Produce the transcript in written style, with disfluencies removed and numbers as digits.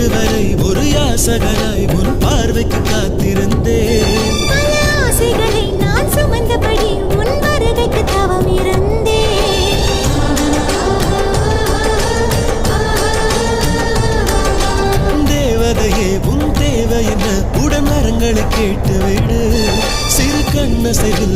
இதுவரை ஒரு யாசகராய் உன் பார்வைக்கு காத்திருந்தேன். பல ஆசைகளை நான் சுமந்தபடி உன் வருகைக்கு தவம் இருந்தேன். தேவதையே உன் தேவை என்ன உடமரங்களை கேட்டுவிடு. சிறு கண்ணசைவில்